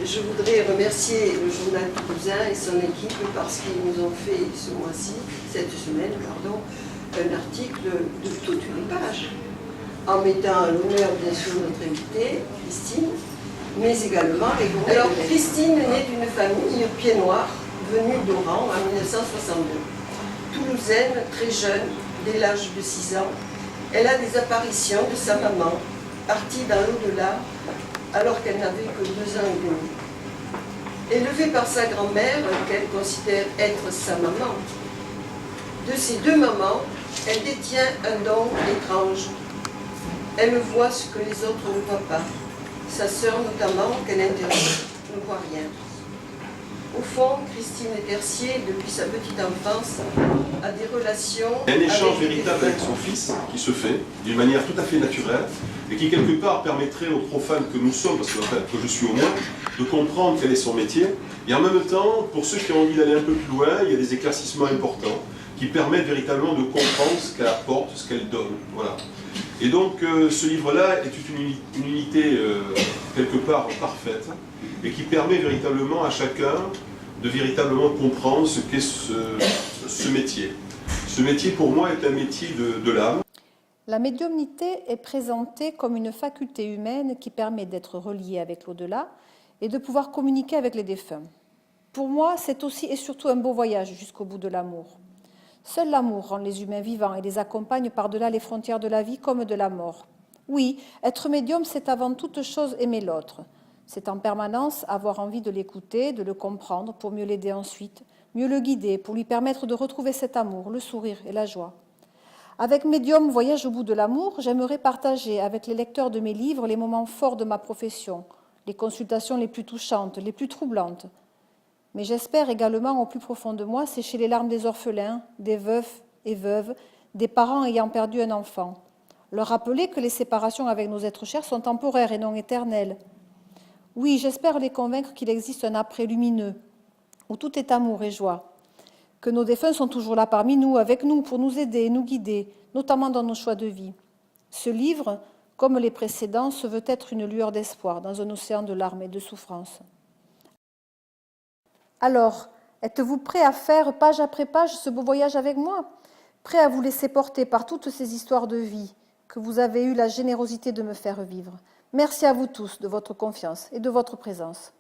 Je voudrais remercier le journal toulousain et son équipe parce qu'ils nous ont fait ce mois-ci, cette semaine, pardon, un article de toute une page, en mettant à l'honneur bien sûr notre invitée, Christine, mais également les collègues. Alors Christine est née d'une famille pied noir, venue d'Oran en 1962. Toulousaine, très jeune, dès l'âge de 6 ans, elle a des apparitions de sa maman, partie dans l'au-delà, alors qu'elle n'avait que 2 ans et demi. Élevée par sa grand-mère, qu'elle considère être sa maman, de ces 2 mamans, elle détient un don étrange. Elle voit ce que les autres ne voient pas. Sa sœur notamment, qu'elle interdit, ne voit rien. Au fond, Christine Tercier, depuis sa petite enfance, a des relations... Il y a un échange véritable avec son fils qui se fait d'une manière tout à fait naturelle et qui quelque part permettrait aux profanes que nous sommes, parce que, enfin, que je suis au moins, de comprendre quel est son métier. Et en même temps, pour ceux qui ont envie d'aller un peu plus loin, il y a des éclaircissements importants qui permettent véritablement de comprendre ce qu'elle apporte, ce qu'elle donne. Voilà. Et donc ce livre-là est une unité quelque part parfaite et qui permet véritablement à chacun de véritablement comprendre ce qu'est ce métier. Ce métier pour moi est un métier de l'âme. La médiumnité est présentée comme une faculté humaine qui permet d'être relié avec l'au-delà et de pouvoir communiquer avec les défunts. Pour moi, c'est aussi et surtout un beau voyage jusqu'au bout de l'amour. Seul l'amour rend les humains vivants et les accompagne par-delà les frontières de la vie comme de la mort. Oui, être médium, c'est avant toute chose aimer l'autre. C'est en permanence avoir envie de l'écouter, de le comprendre pour mieux l'aider ensuite, mieux le guider, pour lui permettre de retrouver cet amour, le sourire et la joie. Avec Médium Voyage au bout de l'amour, j'aimerais partager avec les lecteurs de mes livres les moments forts de ma profession, les consultations les plus touchantes, les plus troublantes. Mais j'espère également au plus profond de moi sécher les larmes des orphelins, des veufs et veuves, des parents ayant perdu un enfant. Leur rappeler que les séparations avec nos êtres chers sont temporaires et non éternelles. Oui, j'espère les convaincre qu'il existe un après lumineux, où tout est amour et joie, que nos défunts sont toujours là parmi nous, avec nous, pour nous aider et nous guider, notamment dans nos choix de vie. Ce livre, comme les précédents, se veut être une lueur d'espoir dans un océan de larmes et de souffrances. Alors, êtes-vous prêt à faire page après page ce beau voyage avec moi? Prêt à vous laisser porter par toutes ces histoires de vie que vous avez eu la générosité de me faire vivre? Merci à vous tous de votre confiance et de votre présence.